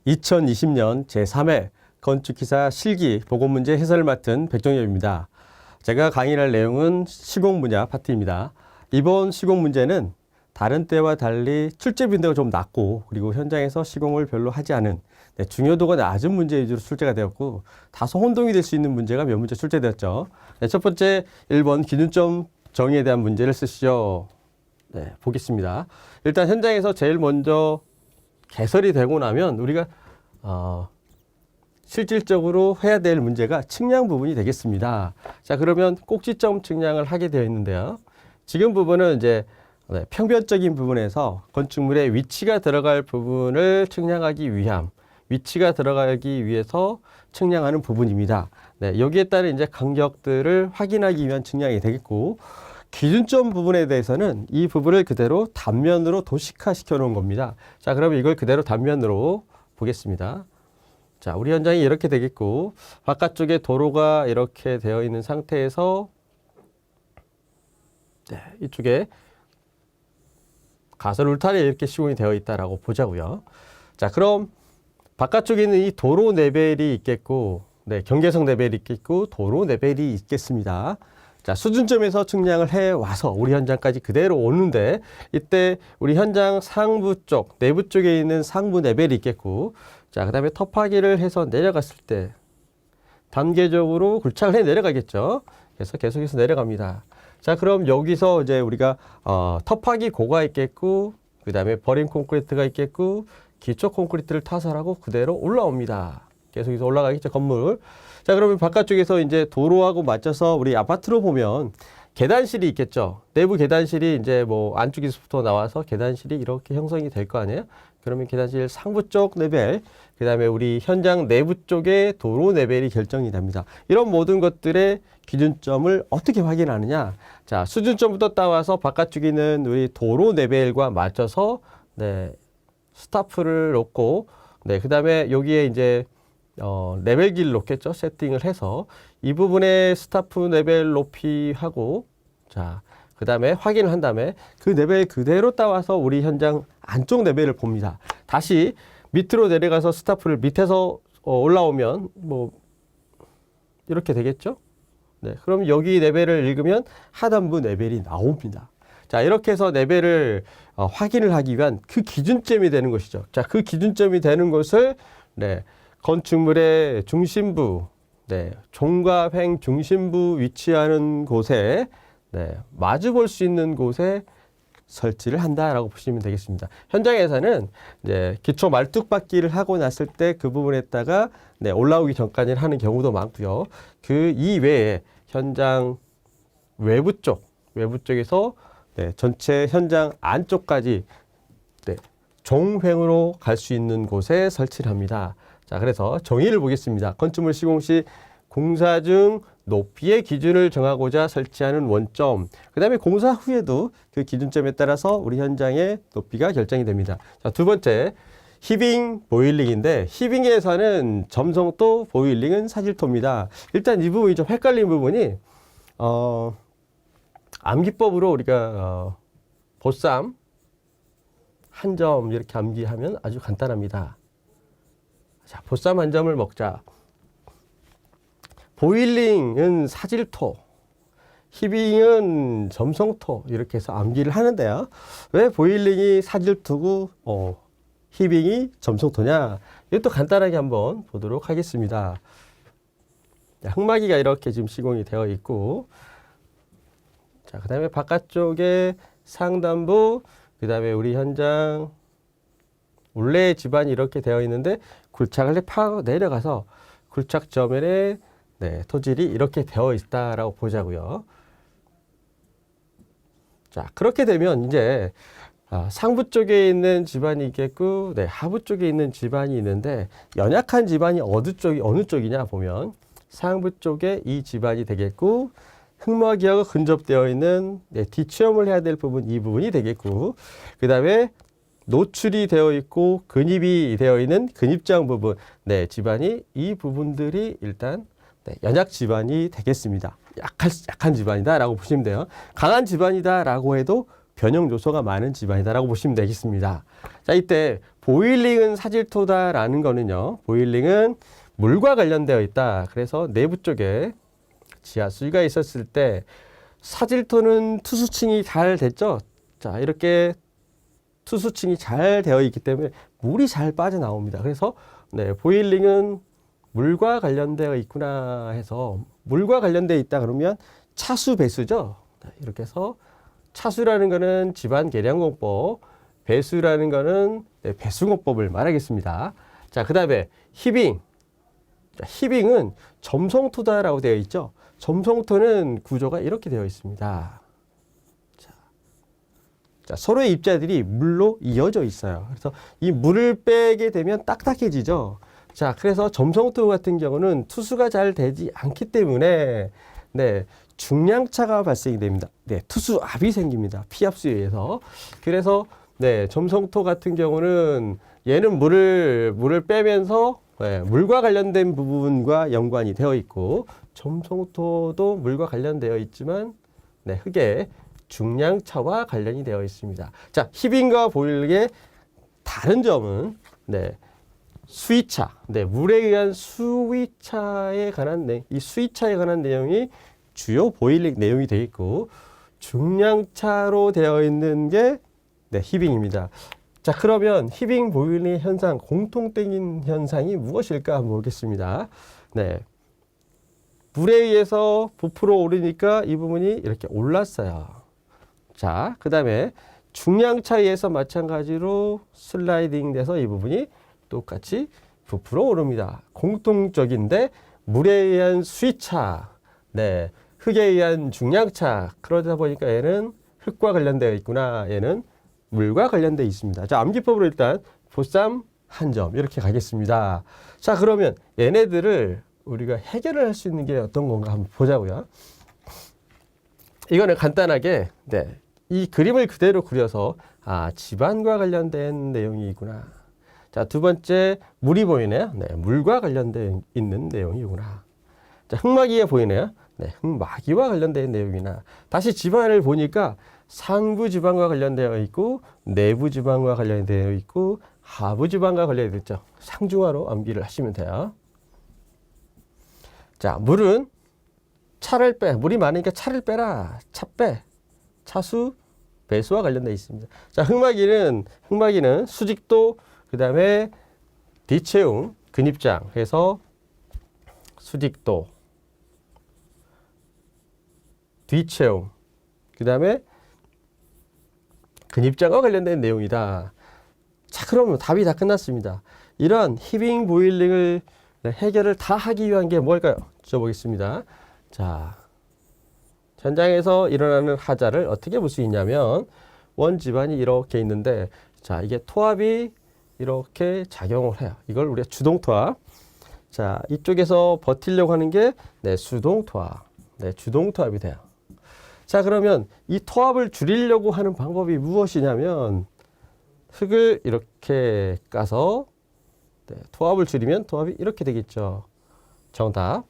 (2020년) 제3회 건축기사 실기 보고문제 해설을 맡은 백종엽입니다. 제가 강의를 할 내용은 시공 분야 파트입니다. 이번 시공 문제는 다른 때와 달리 출제 빈도가 좀 낮고, 그리고 현장에서 시공을 별로 하지 않은 중요도가 낮은 문제 위주로 출제가 되었고, 다소 혼동이 될 수 있는 문제가 몇 문제 출제되었죠. 첫 번째 1번 기준점 정의에 대한 문제를 쓰시죠. 보겠습니다. 일단 현장에서 제일 먼저 개설이 되고 나면 우리가 실질적으로 해야 될 문제가 측량 부분이 되겠습니다. 자, 그러면 꼭지점 측량을 하게 되어 있는데요. 지금 부분은 이제 평면적인 부분에서 건축물의 위치가 들어갈 부분을 측량하기 위함, 위치가 들어가기 위해서 측량하는 부분입니다. 여기에 따른 이제 간격들을 확인하기 위한 측량이 되겠고, 기준점 부분에 대해서는 이 부분을 그대로 단면으로 도식화 시켜 놓은 겁니다. 자, 그러면 이걸 그대로 단면으로 보겠습니다. 자, 우리 현장이 이렇게 되겠고, 바깥쪽에 도로가 이렇게 되어 있는 상태에서 이쪽에 가설 울타리 이렇게 시공이 되어 있다라고 보자고요. 자, 그럼 바깥쪽에 있는 이 도로 레벨이 있겠고, 경계석 레벨이 있겠고, 도로 레벨이 있겠습니다. 자, 수준점에서 측량을 해 와서 우리 현장까지 그대로 오는데, 이때 우리 현장 상부 쪽, 내부 쪽에 있는 상부 레벨이 있겠고, 자, 그 다음에 터파기를 해서 내려갔을 때 단계적으로 굴착을 해 내려가겠죠. 그래서 계속해서 내려갑니다. 자, 그럼 여기서 이제 우리가 터파기 고가 있겠고, 그 다음에 버림 콘크리트가 있겠고, 기초 콘크리트를 타설하고 그대로 올라옵니다. 계속해서 올라가겠죠, 건물. 자, 그러면 바깥쪽에서 이제 도로하고 맞춰서 우리 아파트로 보면 계단실이 있겠죠. 내부 계단실이 이제 뭐 안쪽에서부터 나와서 계단실이 이렇게 형성이 될 거 아니에요? 그러면 계단실 상부 쪽 레벨, 그 다음에 우리 현장 내부 쪽의 도로 레벨이 결정이 됩니다. 이런 모든 것들의 기준점을 어떻게 확인하느냐? 자, 수준점부터 따와서 바깥쪽에 있는 우리 도로 레벨과 맞춰서 스타프를 놓고, 그 다음에 여기에 이제 레벨기를 놓겠죠. 세팅을 해서 이 부분에 스타프 레벨 높이하고, 자, 그 다음에 확인을 한 다음에 그 레벨 그대로 따와서 우리 현장 안쪽 레벨을 봅니다. 다시 밑으로 내려가서 스타프를 밑에서 올라오면 뭐 이렇게 되겠죠. 그럼 여기 레벨을 읽으면 하단부 레벨이 나옵니다. 자, 이렇게 해서 레벨을 확인을 하기 위한 그 기준점이 되는 것이죠. 자, 그 기준점이 되는 것을 건축물의 중심부, 종합행 중심부 위치하는 곳에 마주 볼 수 있는 곳에 설치를 한다라고 보시면 되겠습니다. 현장에서는 이제 기초 말뚝박기를 하고 났을 때 그 부분에다가 올라오기 전까지는 하는 경우도 많고요. 그 이외에 현장 외부 쪽에서 전체 현장 안쪽까지 종횡으로 갈 수 있는 곳에 설치를 합니다. 자, 그래서 정의를 보겠습니다. 건축물 시공 시 공사 중 높이의 기준을 정하고자 설치하는 원점, 그 다음에 공사 후에도 그 기준점에 따라서 우리 현장의 높이가 결정이 됩니다. 자, 두 번째, 히빙 보일링인데, 히빙에서는 점성토, 보일링은 사질토입니다. 일단 이 부분이 좀 헷갈린 부분이, 암기법으로 우리가 보쌈 한 점 이렇게 암기하면 아주 간단합니다. 자, 보쌈 한 점을 먹자. 보일링은 사질토, 히빙은 점성토 이렇게 해서 암기를 하는데요. 왜 보일링이 사질토고 히빙이 점성토냐? 이것도 간단하게 한번 보도록 하겠습니다. 자, 흙막이가 이렇게 지금 시공이 되어 있고, 자, 그 다음에 바깥쪽에 상단부, 그 다음에 우리 현장 원래 집안이 이렇게 되어 있는데 굴착을 파고 내려가서 굴착 저면에 토질이 이렇게 되어 있다라고 보자고요. 자, 그렇게 되면 이제 상부 쪽에 있는 집안이 있겠고, 하부 쪽에 있는 집안이 있는데, 연약한 집안이 어느 쪽이냐 보면 상부 쪽에 이 집안이 되겠고, 흙막이하고 근접되어 있는 뒷체험을 해야 될 부분, 이 부분이 되겠고, 그 다음에 노출이 되어 있고 근입이 되어 있는 근입장 부분, 집안이 이 부분들이 일단 연약 집안이 되겠습니다. 약한 집안이다라고 보시면 돼요. 강한 집안이다라고 해도 변형 요소가 많은 집안이다라고 보시면 되겠습니다. 자, 이때 보일링은 사질토다라는 거는요. 보일링은 물과 관련되어 있다. 그래서 내부 쪽에 지하수위가 있었을 때 사질토는 투수층이 잘 됐죠. 자, 이렇게 투수층이 잘 되어 있기 때문에 물이 잘 빠져나옵니다. 그래서 네, 보일링은 물과 관련되어 있구나 해서 물과 관련되어 있다 그러면 차수 배수죠. 이렇게 해서 차수라는 거는 집안 계량공법, 배수라는 거는 네, 배수공법을 말하겠습니다. 자, 그 다음에 히빙. 자, 히빙은 점성토다라고 되어 있죠. 점성토는 구조가 이렇게 되어 있습니다. 자, 서로의 입자들이 물로 이어져 있어요. 그래서 이 물을 빼게 되면 딱딱해지죠. 자, 그래서 점성토 같은 경우는 투수가 잘 되지 않기 때문에 네, 중량차가 발생이 됩니다. 네, 투수압이 생깁니다. 피압수에 의해서. 그래서 네, 점성토 같은 경우는 얘는 물을 빼면서 네, 물과 관련된 부분과 연관이 되어 있고 점성토도 물과 관련되어 있지만 네, 흙의 중량차와 관련이 되어 있습니다. 자, 히빙과 보일링의 다른 점은 네, 수위차, 네, 물에 의한 수위차에 관한 이 수위차에 관한 내용이 주요 보일링 내용이 되어 있고 중량차로 되어 있는 게 네, 히빙입니다. 자, 그러면 히빙 보일링 현상, 공통적인 현상이 무엇일까 한번 보겠습니다. 네, 물에 의해서 부풀어 오르니까 이 부분이 이렇게 올랐어요. 자, 그 다음에 중량차에 의해서 마찬가지로 슬라이딩 돼서 이 부분이 똑같이 부풀어 오릅니다. 공통적인데 물에 의한 수위차, 네, 흙에 의한 중량차. 그러다 보니까 얘는 흙과 관련되어 있구나. 얘는 물과 관련되어 있습니다. 자, 암기법으로 일단 보쌈 한 점 이렇게 가겠습니다. 자, 그러면 얘네들을 우리가 해결을 할 수 있는 게 어떤 건가 한번 보자고요. 이거는 간단하게 네, 이 그림을 그대로 그려서 집안과 관련된 내용이구나. 자, 두 번째 물이 보이네요. 네, 물과 관련된 있는 내용이구나. 자, 흙막이에 보이네요. 네, 흙막이와 관련된 내용이나. 다시 집안을 보니까 상부 지방과 관련되어 있고 내부 지방과 관련되어 있고 하부 지방과 관련되어 있죠. 상중하로 암기를 하시면 돼요. 자, 물은 차를 빼. 물이 많으니까 차를 빼라. 차 빼. 차수 배수와 관련되어 있습니다. 자, 흙막이는 수직도, 그 다음에 뒤채움, 근입장 해서 수직도, 뒤채움, 그 다음에 근입장과 관련된 내용이다. 자, 그러면 답이 다 끝났습니다. 이런 히빙 보일링을 해결을 다 하기 위한 게 뭘까요? 줘보겠습니다. 자, 현장에서 일어나는 하자를 어떻게 볼 수 있냐면 원 집안이 이렇게 있는데 자, 이게 토합이 이렇게 작용을 해요. 이걸 우리가 주동토합. 자, 이쪽에서 버티려고 하는 게 네, 수동토합. 네, 주동토합이 돼요. 자, 그러면 이 토합을 줄이려고 하는 방법이 무엇이냐면 흙을 이렇게 까서 네, 토합을 줄이면 토합이 이렇게 되겠죠. 정답.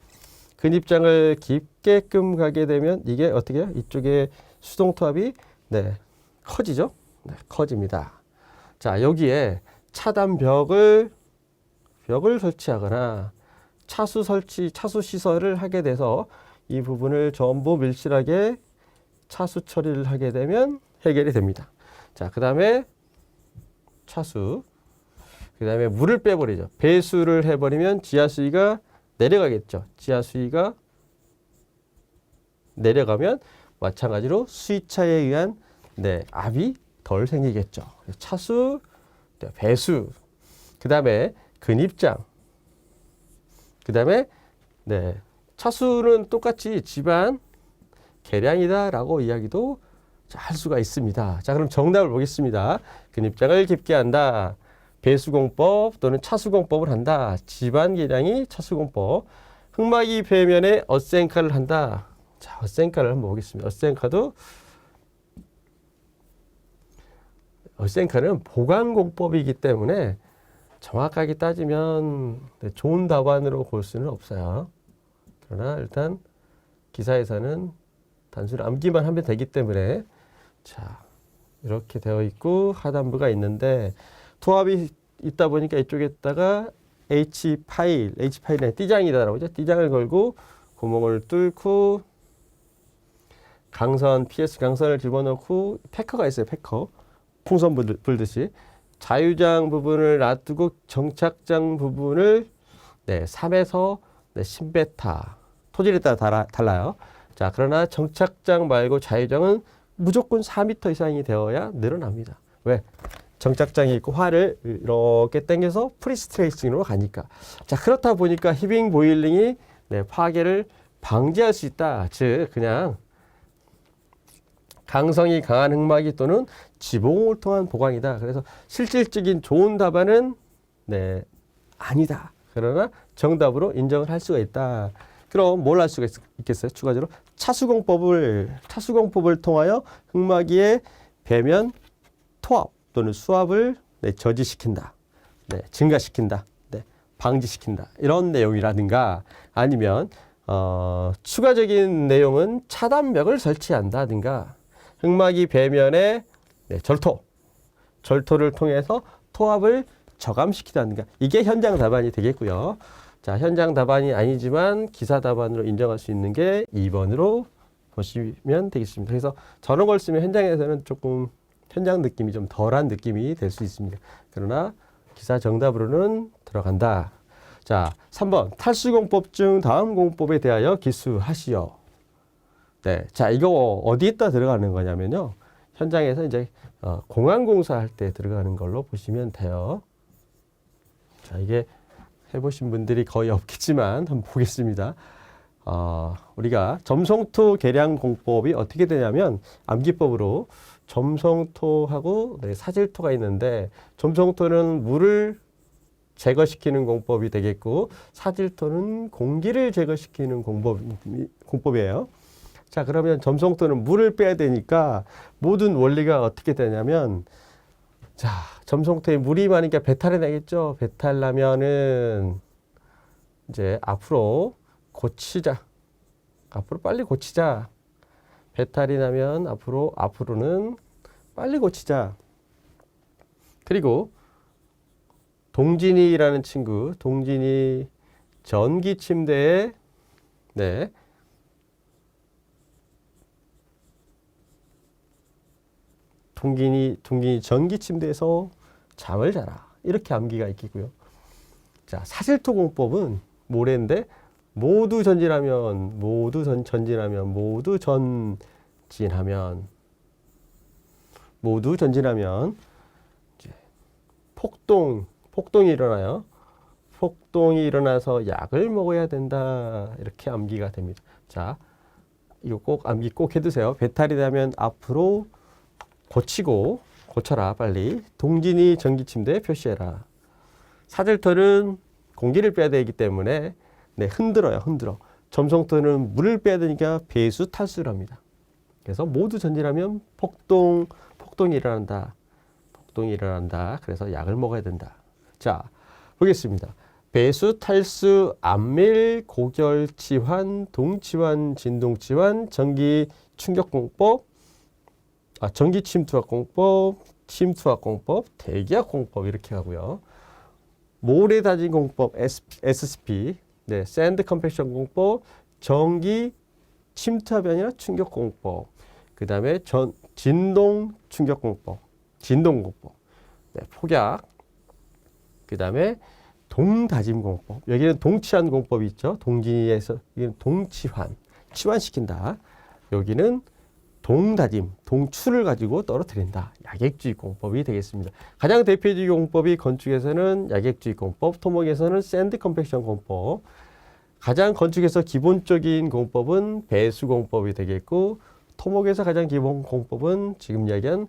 근입장을 깊게끔 가게 되면 이게 어떻게 해요? 이쪽에 수동토합이 네, 커지죠? 네, 커집니다. 자, 여기에 차단 벽을 설치하거나 차수 시설을 하게 돼서 이 부분을 전부 밀실하게 차수 처리를 하게 되면 해결이 됩니다. 자, 그 다음에 차수, 그 다음에 물을 빼버리죠. 배수를 해버리면 지하수위가 내려가겠죠. 지하수위가 내려가면 마찬가지로 수위차에 의한 네, 압이 덜 생기겠죠. 차수, 배수, 그 다음에 근입장, 그 다음에 네, 차수는 똑같이 집안 계량이다라고 이야기도 할 수가 있습니다. 자, 그럼 정답을 보겠습니다. 근입장을 깊게 한다. 배수공법 또는 차수공법을 한다. 집안 계량이 차수공법. 흙막이 배면에 어센카를 한다. 자, 어센카를 한번 보겠습니다. 어센카는 보강공법이기 때문에 정확하게 따지면 좋은 답안으로 볼 수는 없어요. 그러나 일단 기사에서는 단순히 암기만 하면 되기 때문에 자 이렇게 되어 있고 하단부가 있는데 투합이 있다 보니까 이쪽에다가 H파일에 띠장이다라고 하죠. 띠장을 걸고 구멍을 뚫고 강선, PS 강선을 집어넣고 패커가 있어요. 패커. 풍선 불듯이. 자유장 부분을 놔두고 정착장 부분을 3에서 10베타. 토질에 따라 달라요. 자, 그러나 정착장 말고 자유장은 무조건 4m 이상이 되어야 늘어납니다. 왜? 정착장이 있고 활을 이렇게 당겨서 프리스트레이싱으로 가니까. 자, 그렇다 보니까 히빙 보일링이 파괴를 방지할 수 있다. 즉, 그냥 강성이 강한 흑마기 또는 지붕을 통한 보강이다. 그래서 실질적인 좋은 답안은 아니다. 그러나 정답으로 인정을 할 수가 있다. 그럼 뭘 할 수가 있겠어요? 추가적으로 차수공법을 통하여 흑마기의 배면 토합 또는 수압을 저지시킨다. 증가시킨다. 방지시킨다. 이런 내용이라든가 아니면 추가적인 내용은 차단벽을 설치한다든가 흑마기 배면에 절토를 통해서 토합을 저감시키다든가 이게 현장 답안이 되겠고요. 자, 현장 답안이 아니지만 기사 답안으로 인정할 수 있는 게 2번으로 보시면 되겠습니다. 그래서 저런 걸 쓰면 현장에서는 조금 현장 느낌이 좀 덜한 느낌이 될 수 있습니다. 그러나 기사 정답으로는 들어간다. 자, 3번 탈수공법 중 다음 공법에 대하여 기수하시오. 자, 이거 어디에다 들어가는 거냐면요. 현장에서 이제 공항공사 할 때 들어가는 걸로 보시면 돼요. 자, 이게 해보신 분들이 거의 없겠지만 한번 보겠습니다. 우리가 점성토 계량 공법이 어떻게 되냐면 암기법으로 점성토하고 사질토가 있는데 점성토는 물을 제거시키는 공법이 되겠고 사질토는 공기를 제거시키는 공법이에요. 자, 그러면 점성토는 물을 빼야 되니까 모든 원리가 어떻게 되냐면 자, 점성토에 물이 많으니까 배탈이 나겠죠. 배탈 나면은 이제 앞으로 빨리 고치자. 배탈이 나면 앞으로는 빨리 고치자. 그리고 동진이라는 친구, 동진이 전기 침대에 동gin이 전기 침대에서 잠을 자라. 이렇게 암기가 있겠고요. 자, 사질토 공법은 모래인데 모두 전진하면 이제 폭동이 일어나요. 폭동이 일어나서 약을 먹어야 된다. 이렇게 암기가 됩니다. 자, 이거 꼭 암기 꼭 해두세요. 배탈이 나면 앞으로 고쳐라 빨리. 동진이 전기침대에 표시해라. 사질토는 공기를 빼야 되기 때문에 흔들어. 점성토는 물을 빼야 되니까 배수 탈수를 합니다. 그래서 모두 전진하면 폭동이 일어난다. 그래서 약을 먹어야 된다. 자, 보겠습니다. 배수, 탈수, 암밀, 고결치환, 동치환, 진동치환, 전기 충격공법, 전기 침투압공법, 침투압공법, 대기압공법 이렇게 하고요. 모래 다진 공법 SCP, 샌드 컴팩션 공법, 전기 침투압이 아니라 충격공법, 그 다음에 진동 충격공법, 진동공법, 폭약, 그 다음에 동다짐공법. 여기는 동치환 공법이 있죠. 동진에서 여기는 동치환, 치환시킨다. 여기는 동다짐, 동추를 가지고 떨어뜨린다. 약액주의 공법이 되겠습니다. 가장 대표적인 공법이 건축에서는 약액주의 공법, 토목에서는 샌드 컴팩션 공법. 가장 건축에서 기본적인 공법은 배수 공법이 되겠고, 토목에서 가장 기본 공법은 지금 이야기한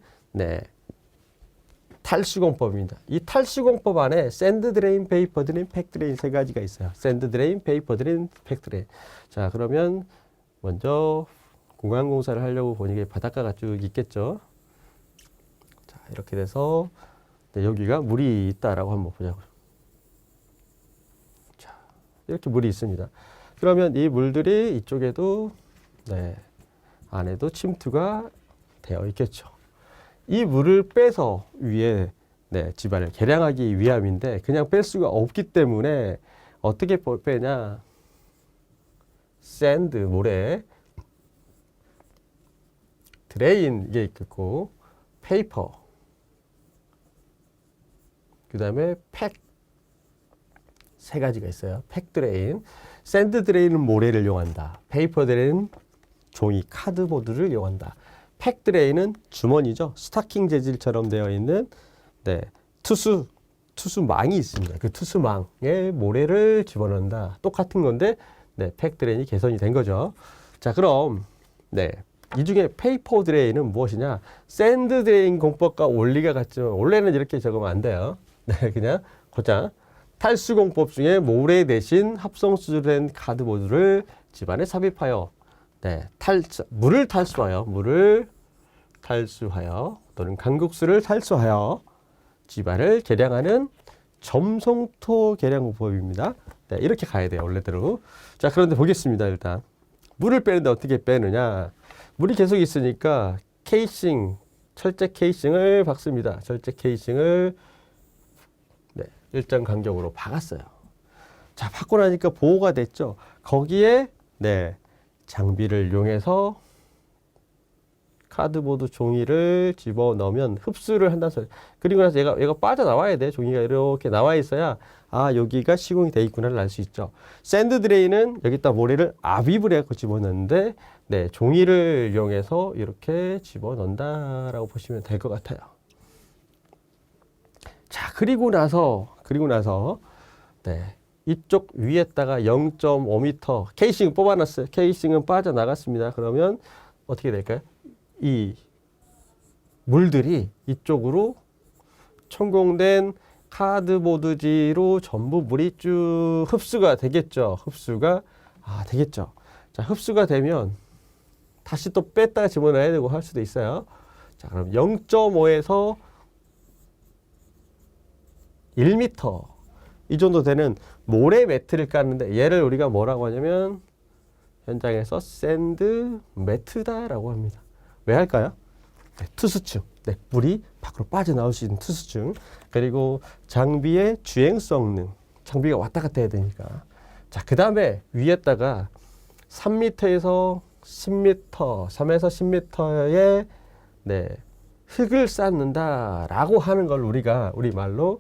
탈수 공법입니다. 이 탈수 공법 안에 샌드 드레인, 페이퍼 드레인, 팩 드레인 세 가지가 있어요. 샌드 드레인, 페이퍼 드레인, 팩 드레인. 자, 그러면 먼저 공항공사를 하려고 보니까 바닷가가 쭉 있겠죠. 자, 이렇게 돼서 여기가 물이 있다라고 한번 보자고요. 자, 이렇게 물이 있습니다. 그러면 이 물들이 이쪽에도 네, 안에도 침투가 되어 있겠죠. 이 물을 빼서 위에 네, 집안을 개량하기 위함인데 그냥 뺄 수가 없기 때문에 어떻게 빼냐? 샌드, 모래, 드레인 이게 있고 페이퍼, 그 다음에 팩 세 가지가 있어요. 팩 드레인, 샌드 드레인은 모래를 이용한다. 페이퍼 드레인은 종이 카드보드를 이용한다. 팩 드레인은 주머니죠. 스타킹 재질처럼 되어 있는 네, 투수망이 있습니다. 그 투수망에 모래를 집어넣는다. 똑같은 건데 네, 팩 드레인이 개선이 된 거죠. 자, 그럼 네, 이 중에 페이퍼 드레인은 무엇이냐? 샌드 드레인 공법과 원리가 같지만 원래는 이렇게 적으면 안 돼요. 네, 그냥 고장. 탈수 공법 중에 모래 대신 합성 수술된 카드보드를 집안에 삽입하여 네, 물을 탈수하여 또는 강국수를 탈수하여 집안을 개량하는 점성토 개량 공법입니다. 네, 이렇게 가야 돼요, 원래대로. 자, 그런데 보겠습니다. 일단 물을 빼는데 어떻게 빼느냐? 물이 계속 있으니까 케이싱, 철제 케이싱을 박습니다. 철제 케이싱을 네, 일정 간격으로 박았어요. 자, 박고 나니까 보호가 됐죠. 거기에 네, 장비를 이용해서 카드보드 종이를 집어넣으면 흡수를 한다는 소리. 그리고 나서 얘가 빠져나와야 돼. 종이가 이렇게 나와 있어야 아, 여기가 시공이 돼 있구나를 알 수 있죠. 샌드 드레인은 여기다 모래를 압입을 해서 집어넣는데 네, 종이를 이용해서 이렇게 집어넣는다라고 보시면 될 것 같아요. 자, 그리고 나서 네, 이쪽 위에다가 0.5m 케이싱 뽑아놨어요. 케이싱은 빠져나갔습니다. 그러면 어떻게 될까요? 이 물들이 이쪽으로 천공된 카드보드지로 전부 물이 쭉 흡수가 되겠죠. 되겠죠. 자, 흡수가 되면 다시 또 뺐다가 집어넣어야 되고 할 수도 있어요. 자, 그럼 0.5에서 1m 이 정도 되는 모래 매트를 깔는데 얘를 우리가 뭐라고 하냐면 현장에서 샌드 매트다라고 합니다. 왜 할까요? 네, 투수증. 네, 물이 밖으로 빠져나올 수 있는 투수증. 그리고 장비의 주행성능. 장비가 왔다 갔다 해야 되니까. 자, 그 다음에 위에다가 3m에서 10m, 3에서 10m의 네, 흙을 쌓는다라고 하는 걸 우리 말로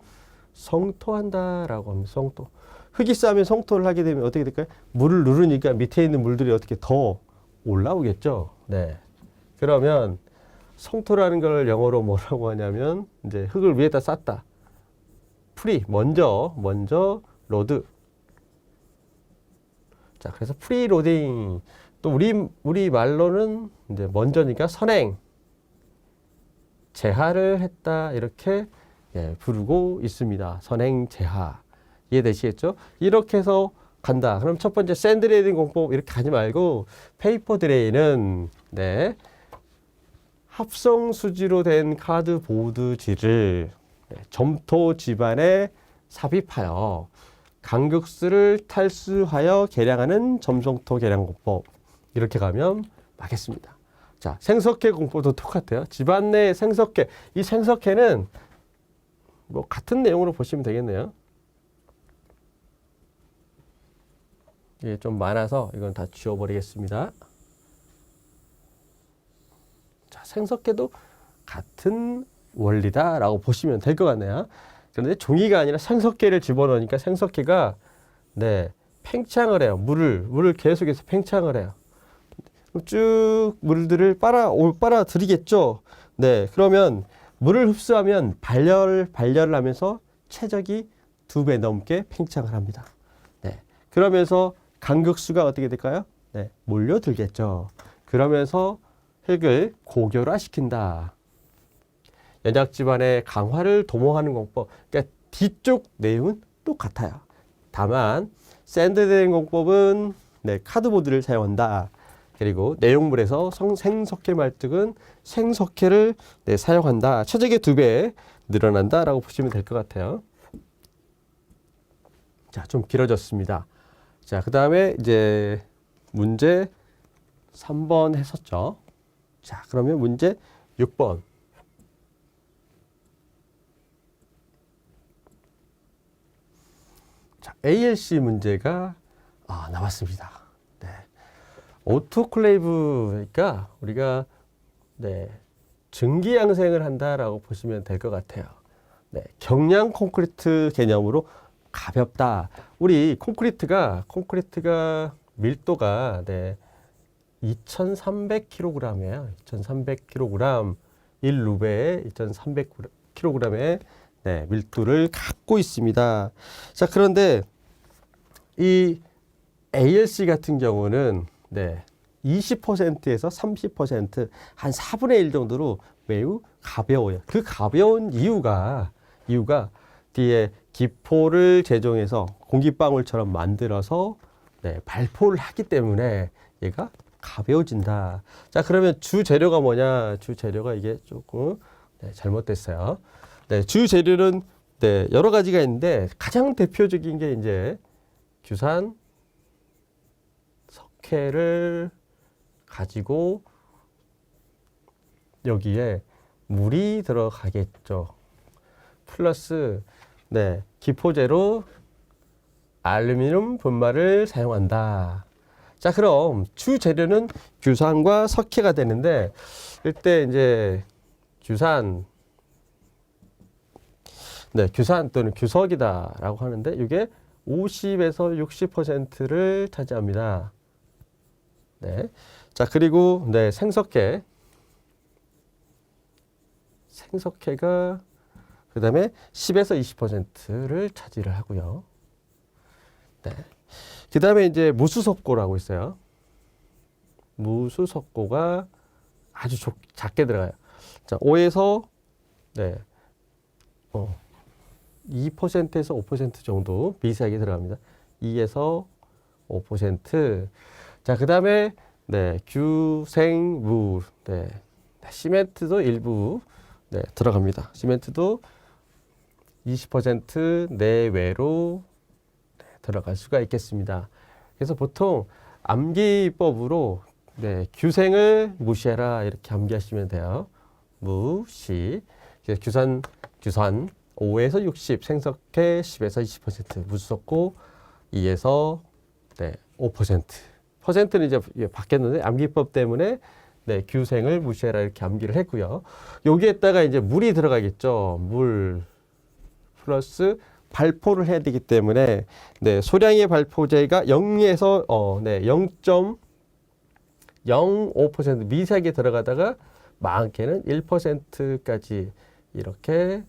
성토한다라고 합니다. 성토. 흙이 쌓이면 성토를 하게 되면 어떻게 될까요? 물을 누르니까 밑에 있는 물들이 어떻게 더 올라오겠죠. 네. 그러면 성토라는 걸 영어로 뭐라고 하냐면 이제 흙을 위에다 쌓다. 먼저 로드. 자, 그래서 프리로딩. 또 우리 말로는 이제 먼저니까 선행. 제하를 했다. 이렇게 예, 부르고 있습니다. 선행 제하. 이해되시겠죠? 이렇게 해서 간다. 그럼 첫 번째 샌드 드레인 공법 이렇게 가지 말고 페이퍼 드레인은 네. 합성 수지로 된 카드보드지를 점토 집안에 삽입하여 강국수를 탈수하여 개량하는 점성토 개량 공법. 이렇게 가면 맞겠습니다. 자, 생석회 공법도 똑같아요. 집안 내 생석회. 이 생석회는 뭐 같은 내용으로 보시면 되겠네요. 이게 좀 많아서 이건 다 지워버리겠습니다. 자, 생석회도 같은 원리다라고 보시면 될 것 같네요. 그런데 종이가 아니라 생석회를 집어넣으니까 생석회가 네, 팽창을 해요. 물을 계속해서 팽창을 해요. 쭉 물들을 빨아들이겠죠. 네, 그러면 물을 흡수하면 발열을 하면서 최적이 2배 넘게 팽창을 합니다. 네, 그러면서 강국수가 어떻게 될까요? 네, 몰려들겠죠. 그러면서 흙을 고결화시킨다. 연약 집안의 강화를 도모하는 공법. 그러니까 뒤쪽 내용은 똑같아요. 다만 샌드 드레인 공법은 네, 카드보드를 사용한다. 그리고 내용물에서 생석회 말뚝은 생석회를 네, 사용한다. 최적의 2배 늘어난다라고 보시면 될 것 같아요. 자, 좀 길어졌습니다. 자, 그 다음에 이제 문제 3번 했었죠. 자, 그러면 문제 6번. 자, ALC 문제가 나왔습니다. 네. 오토클레이브니까 우리가 증기양생을 한다라고 보시면 될 것 같아요. 네, 경량 콘크리트 개념으로 가볍다. 우리 콘크리트가 밀도가 2,300kg이에요. 2,300kg 1루베에 2,300kg의 밀도를 갖고 있습니다. 자, 그런데 이 ALC 같은 경우는 20%에서 30%, 한 4분의 1 정도로 매우 가벼워요. 그 가벼운 이유가 뒤에 기포를 제종해서 공기방울처럼 만들어서 발포를 하기 때문에 얘가 가벼워진다. 자, 그러면 주 재료가 뭐냐? 주 재료가 이게 조금 잘못됐어요. 주 재료는 여러 가지가 있는데 가장 대표적인 게 이제 규산 석회를 가지고 여기에 물이 들어가겠죠. 플러스 기포제로 알루미늄 분말을 사용한다. 자, 그럼 주 재료는 규산과 석회가 되는데 이때 이제 규산 또는 규석이다라고 하는데 이게 50에서 60%를 차지합니다. 자, 그리고 생석회가 그다음에 10에서 20%를 차지를 하고요. 그다음에 이제 무수석고라고 있어요. 무수석고가 아주 작게 들어가요. 자, 5에서 2%에서 5% 정도 미세하게 들어갑니다. 2에서 5%. 자, 그다음에 규생무, 시멘트도 일부 들어갑니다. 시멘트도 20% 내외로 들어갈 수가 있겠습니다. 그래서 보통 암기법으로 규생을 무시해라 이렇게 암기하시면 돼요. 무시. 규산 5에서 60, 생석회 10에서 20%, 무수석고 2에서 5%. 퍼센트는 이제 바뀌었는데 암기법 때문에 규생을 무시해라 이렇게 암기를 했고요. 여기에다가 이제 물이 들어가겠죠. 물 플러스 발포를 해야 되기 때문에 소량의 발포제가 0에서 0.05% 미세하게 들어가다가 많게는 1%까지 이렇게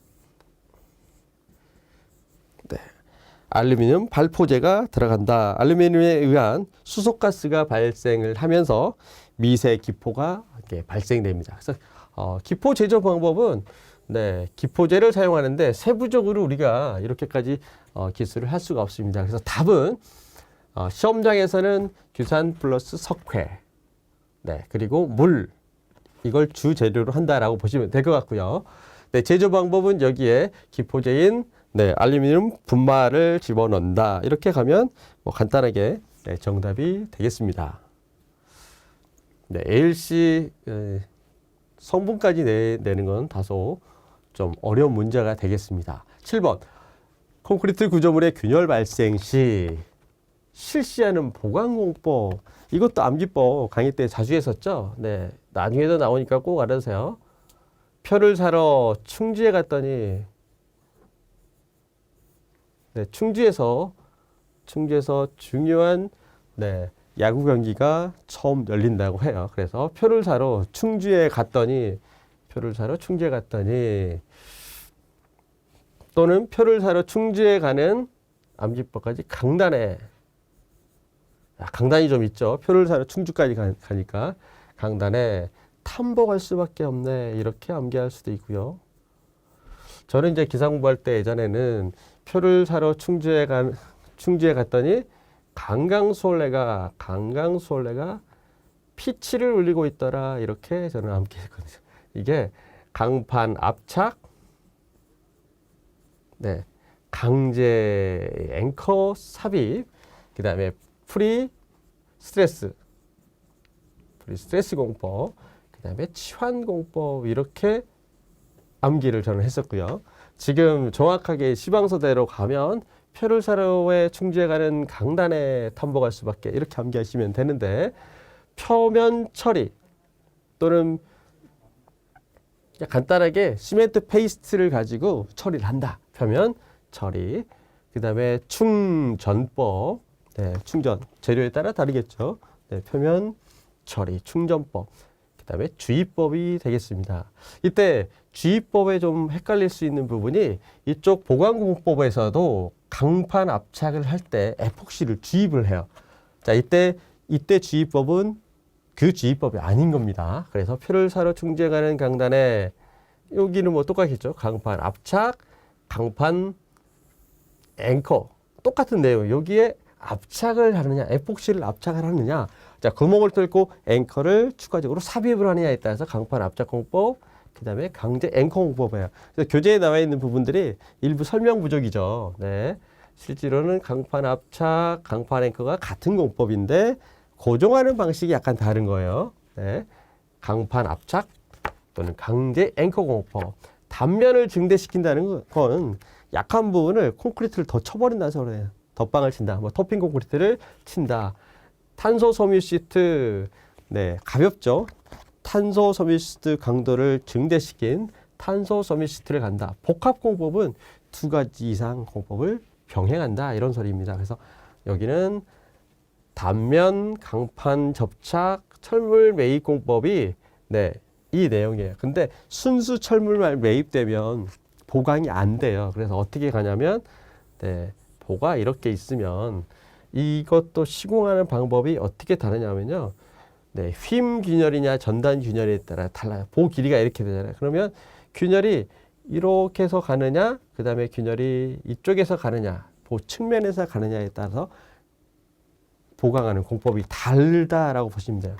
알루미늄 발포제가 들어간다. 알루미늄에 의한 수소가스가 발생을 하면서 미세 기포가 발생됩니다. 그래서 기포 제조 방법은 기포제를 사용하는데 세부적으로 우리가 이렇게까지 기술을 할 수가 없습니다. 그래서 답은 시험장에서는 규산 플러스 석회, 그리고 물 이걸 주 재료로 한다라고 보시면 될 것 같고요. 제조 방법은 여기에 기포제인 알루미늄 분말을 집어넣는다. 이렇게 가면 간단하게 정답이 되겠습니다. ALC 성분까지 내는 건 다소 좀 어려운 문제가 되겠습니다. 7번. 콘크리트 구조물의 균열 발생 시 실시하는 보강공법. 이것도 암기법 강의 때 자주 했었죠. 나중에도 나오니까 꼭 알아두세요. 표를 사러 충주에 갔더니 충주에서 중요한 야구 경기가 처음 열린다고 해요. 그래서 표를 사러 충주에 갔더니 또는 표를 사러 충주에 가는 암기법까지 강단에 강단이 좀 있죠. 표를 사러 충주까지 가니까 강단에 탐복할 수밖에 없네. 이렇게 암기할 수도 있고요. 저는 이제 기사 공부할 때 예전에는 표를 사러 충주에 갔더니 강강수월래가 피치를 울리고 있더라. 이렇게 저는 암기했거든요. 이게 강판 압착, 강제 앵커 삽입, 그 다음에 프리 스트레스, 스트레스 공법, 그다음에 치환 공법 이렇게 암기를 저는 했었고요. 지금 정확하게 시방서대로 가면 표를 사료에 충주해가는 강단에 탐복할 수밖에 이렇게 암기하시면 되는데 표면 처리 또는 간단하게 시멘트 페이스트를 가지고 처리를 한다. 표면 처리. 그 다음에 충전법. 네, 충전. 재료에 따라 다르겠죠. 네, 표면 처리, 충전법. 그 다음에 주입법이 되겠습니다. 이때 주입법에 좀 헷갈릴 수 있는 부분이 이쪽 보강공법에서도 강판 압착을 할 때 에폭시를 주입을 해요. 자, 이때 주입법은 그 주입법이 아닌 겁니다. 그래서 표를 사러 충주해가는 강단에 여기는 뭐 똑같겠죠. 강판 압착, 강판 앵커 똑같은 내용. 여기에 압착을 하느냐, 에폭시를 압착을 하느냐. 자, 구멍을 뚫고 앵커를 추가적으로 삽입을 하느냐에 따라서 강판 압착 공법, 그 다음에 강제 앵커 공법이에요. 그래서 교재에 나와 있는 부분들이 일부 설명 부족이죠. 네. 실제로는 강판 압착, 강판 앵커가 같은 공법인데 고정하는 방식이 약간 다른 거예요. 네. 강판 압착 또는 강제 앵커 공법. 단면을 증대시킨다는 건 약한 부분을 콘크리트를 더 쳐버린다는 소리예요. 덧방을 친다. 뭐 토핑 콘크리트를 친다. 탄소 섬유 시트, 네, 가볍죠. 탄소 섬유 시트 강도를 증대시킨 탄소 섬유 시트를 간다. 복합 공법은 두 가지 이상 공법을 병행한다. 이런 소리입니다. 그래서 여기는 단면, 강판 접착, 철물 매입 공법이 네, 이 내용이에요. 근데 순수 철물만 매입되면 보강이 안 돼요. 그래서 어떻게 가냐면 네, 보가 이렇게 있으면 이것도 시공하는 방법이 어떻게 다르냐면요. 네, 휨 균열이냐 전단 균열에 따라 달라요. 보 길이가 이렇게 되잖아요. 그러면 균열이 이렇게 해서 가느냐, 그 다음에 균열이 이쪽에서 가느냐, 보 측면에서 가느냐에 따라서 보강하는 공법이 다르다라고 보시면 돼요.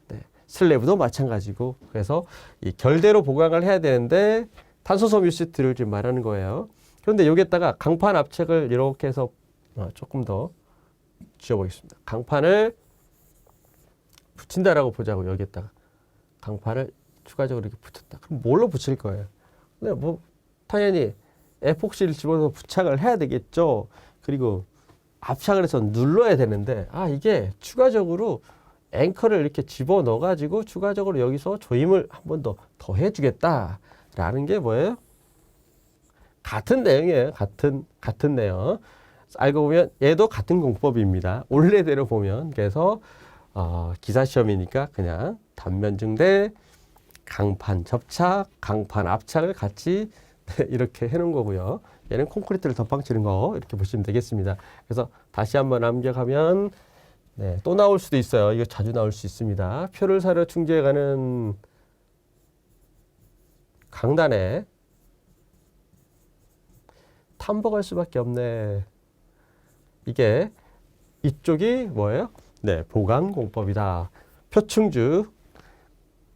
네, 슬래브도 마찬가지고 그래서 이 결대로 보강을 해야 되는데 탄소섬유 시트를 지금 말하는 거예요. 그런데 여기에다가 강판 압착을 이렇게 해서 조금 더 지어보겠습니다. 강판을 붙인다라고 보자고. 여기에다가 강판을 추가적으로 이렇게 붙였다. 그럼 뭘로 붙일 거예요? 근데 뭐 당연히 에폭시를 집어서 부착을 해야 되겠죠. 그리고 압착을 해서 눌러야 되는데 이게 추가적으로 앵커를 이렇게 집어넣어 가지고 추가적으로 여기서 조임을 한 번 더 해주겠다라는 게 뭐예요? 같은 내용이에요. 같은 내용. 알고 보면 얘도 같은 공법입니다. 원래대로 보면. 그래서 기사 시험이니까 그냥 단면 증대, 강판 접착, 강판 압착을 같이 이렇게 해놓은 거고요. 얘는 콘크리트를 덧방치는 거 이렇게 보시면 되겠습니다. 그래서 다시 한번 암기하면 네, 또 나올 수도 있어요. 이거 자주 나올 수 있습니다. 표를 사러 충주해가는 강단에 탐복할 수밖에 없네. 이게 이쪽이 뭐예요? 네, 보강공법이다. 표충주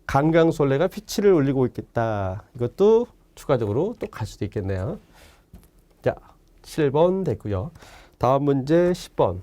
강강솔레가 피치를 올리고 있겠다. 이것도 추가적으로 또 갈 수도 있겠네요. 자, 7번 됐고요. 다음 문제 10번.